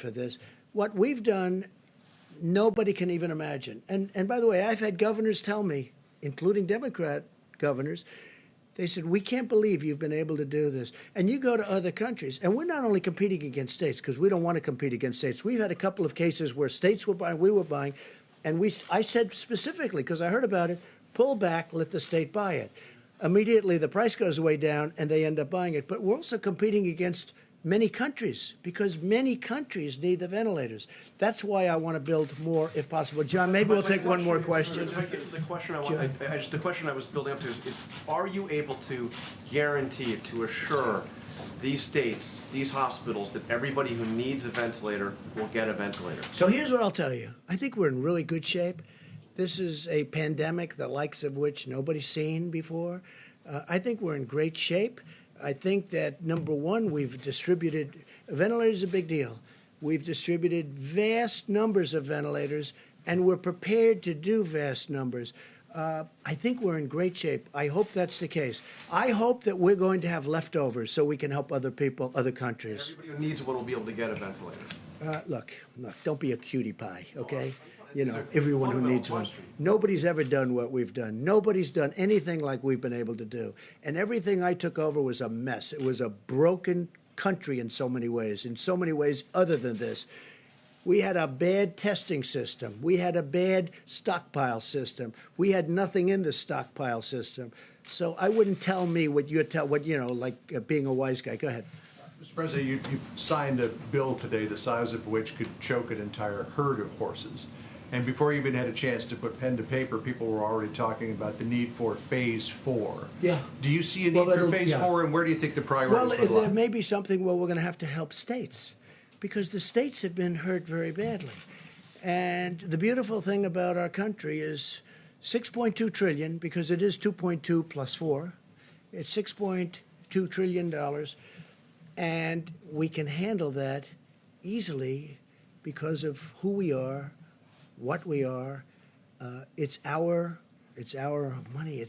for this. What we've done, nobody can even imagine. And by the way, I've had governors tell me, including Democrat governors, they said, we can't believe you've been able to do this. And you go to other countries, and we're not only competing against states, because we don't want to compete against states. We've had a couple of cases where states were buying, we were buying, and I said specifically, because I heard about it, pull back, let the state buy it. Immediately, the price goes way down, and they end up buying it. But we're also competing against many countries, because many countries need the ventilators. That's why I want to build more, if possible. John, maybe we'll take one more question. The question I was building up to is, are you able to guarantee, to assure these states, these hospitals, that everybody who needs a ventilator will get a ventilator? So here's what I'll tell you. I think we're in really good shape. This is a pandemic, the likes of which nobody's seen before. I think we're in great shape. I think that, number one, we've distributed, ventilators is a big deal. We've distributed vast numbers of ventilators, and we're prepared to do vast numbers. I think we're in great shape. I hope that's the case. I hope that we're going to have leftovers so we can help other people, other countries. Everybody who needs one will be able to get a ventilator. Look, don't be a cutie pie, okay? You know, everyone who needs one. Nobody's ever done what we've done. Nobody's done anything like we've been able to do. And everything I took over was a mess. It was a broken country in so many ways other than this. We had a bad testing system. We had a bad stockpile system. We had nothing in the stockpile system. So I wouldn't tell me what like being a wise guy. Go ahead. Mr. President, you signed a bill today the size of which could choke an entire herd of horses. And before you even had a chance to put pen to paper, people were already talking about the need for Phase 4. Yeah. Do you see a need for Phase 4, and where do you think the priorities would lie? There may be something where we're going to have to help states, because the states have been hurt very badly. And the beautiful thing about our country is $6.2 trillion, because it is 2.2 plus 4. It's $6.2 trillion, and we can handle that easily because of who we are, what we are. It's our money.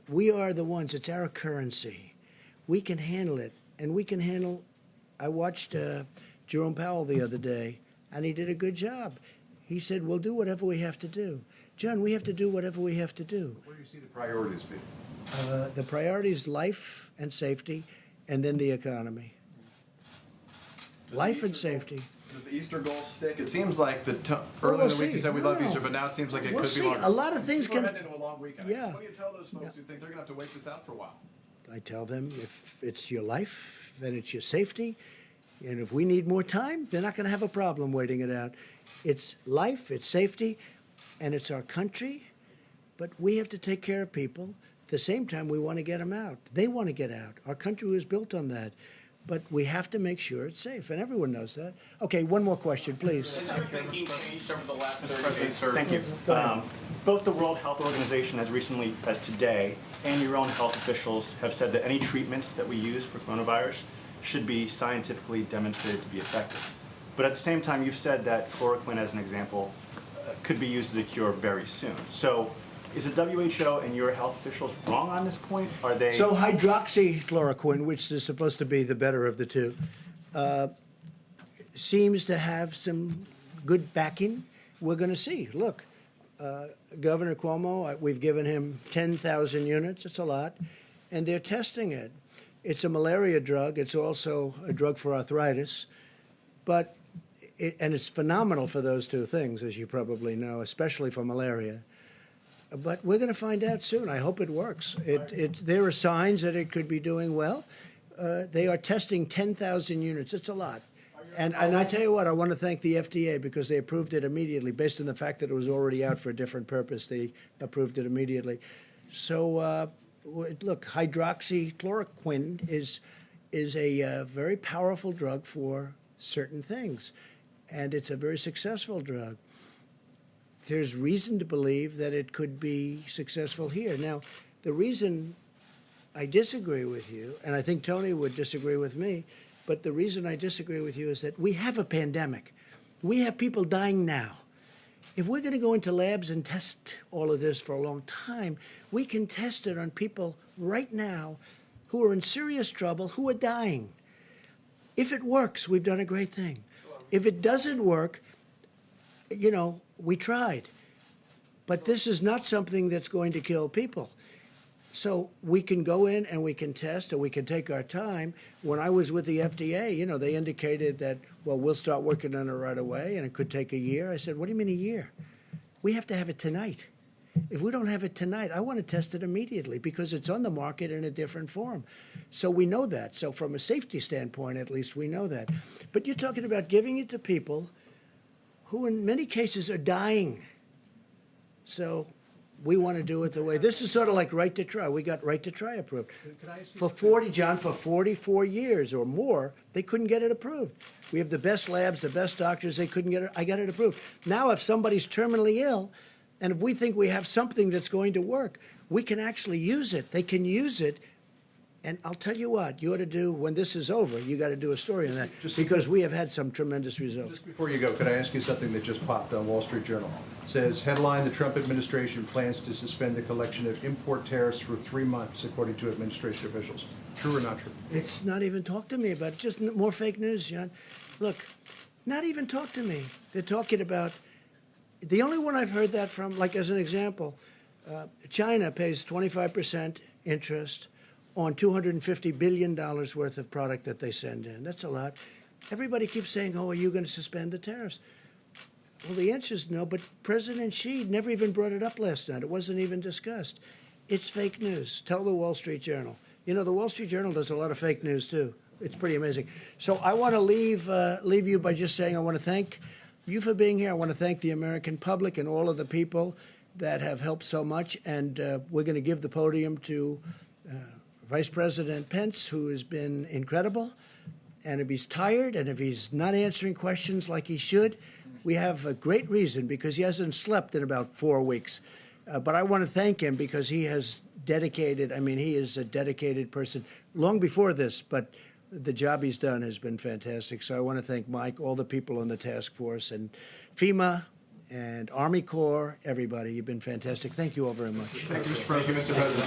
We are the ones. It's our currency. We can handle it, and we can handle. I watched Jerome Powell the other day, and he did a good job. He said, "We'll do whatever we have to do." John, we have to do whatever we have to do. Where do you see the priorities being? The priorities: life and safety, and then the economy. Life and safety. Does the Easter goal stick? It seems like earlier in the week you said we love Easter, but now it seems like it could be longer. A lot of things We're can. heading into a long weekend. Yeah. What do you tell those folks who think they're going to have to wait this out for a while? I tell them, if it's your life, then it's your safety. And if we need more time, they're not going to have a problem waiting it out. It's life, it's safety, and it's our country. But we have to take care of people. At the same time, we want to get them out. They want to get out. Our country was built on that. But we have to make sure it's safe, and everyone knows that. Okay, one more question, please. Has your thinking changed over the last 30 days? Thank you. Go Both the World Health Organization, as recently as today, and your own health officials have said that any treatments that we use for coronavirus should be scientifically demonstrated to be effective. But at the same time, you've said that chloroquine, as an example, could be used as a cure very soon. So is the WHO and your health officials wrong on this point? Are they? So hydroxychloroquine, which is supposed to be the better of the two, seems to have some good backing. We're going to see. Look, Governor Cuomo, we've given him 10,000 units. It's a lot. And they're testing it. It's a malaria drug. It's also a drug for arthritis. And it's phenomenal for those two things, as you probably know, especially for malaria. But we're going to find out soon. I hope it works. There are signs that it could be doing well. They are testing 10,000 units. It's a lot. And I tell you what, I want to thank the FDA because they approved it immediately. Based on the fact that it was already out for a different purpose, they approved it immediately. So, look, hydroxychloroquine is a very powerful drug for certain things. And it's a very successful drug. There's reason to believe that it could be successful here. Now, the reason I disagree with you, and I think Tony would disagree with me, but the reason I disagree with you is that we have a pandemic. We have people dying now. If we're going to go into labs and test all of this for a long time, we can test it on people right now who are in serious trouble, who are dying. If it works, we've done a great thing. If it doesn't work, you know, we tried. But this is not something that's going to kill people. So we can go in and we can test, and we can take our time. When I was with the FDA, you know, they indicated that, well, we'll start working on it right away, and it could take a year. I said, what do you mean a year? We have to have it tonight. If we don't have it tonight, I want to test it immediately because it's on the market in a different form. So we know that. So from a safety standpoint, at least, we know that. But you're talking about giving it to people who in many cases are dying. So we want to do it the way. This is sort of like right to try. We got right to try approved. For 44 years or more, they couldn't get it approved. We have the best labs, the best doctors. They couldn't get it. I got it approved. Now, if somebody's terminally ill, and if we think we have something that's going to work, we can actually use it. They can use it. And I'll tell you what, you ought to do, when this is over, you got to do a story on that, because we have had some tremendous results. Just before you go, could I ask you something that just popped on Wall Street Journal? It says, headline, the Trump administration plans to suspend the collection of import tariffs for 3 months, according to administration officials. True or not true? It's not even talk to me about it. Just more fake news, John. Look, not even talk to me. They're talking about, the only one I've heard that from, like as an example, China pays 25% interest on $250 billion worth of product that they send in. That's a lot. Everybody keeps saying, oh, are you going to suspend the tariffs? Well, the answer is no, but President Xi never even brought it up last night. It wasn't even discussed. It's fake news. Tell the Wall Street Journal. You know, the Wall Street Journal does a lot of fake news, too. It's pretty amazing. So I want to leave you by just saying I want to thank you for being here. I want to thank the American public and all of the people that have helped so much. And we're going to give the podium to Vice President Pence, who has been incredible. And if he's tired and if he's not answering questions like he should, we have a great reason, because he hasn't slept in about 4 weeks. But I want to thank him because he has dedicated, I mean, he is a dedicated person long before this, but the job he's done has been fantastic. So I want to thank Mike, all the people on the task force, and FEMA, and Army Corps, everybody. You've been fantastic. Thank you all very much. Thank you, Mr. President.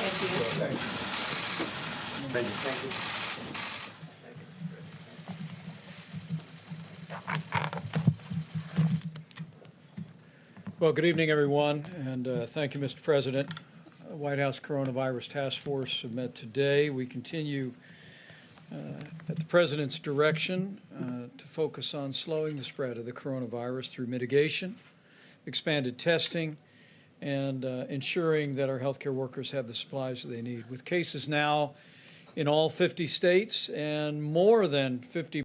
Thank you. Well, good evening, everyone, and thank you, Mr. President. White House Coronavirus Task Force met today. We continue at the President's direction to focus on slowing the spread of the coronavirus through mitigation, expanded testing, and ensuring that our healthcare workers have the supplies that they need. With cases now in all 50 states and more than 50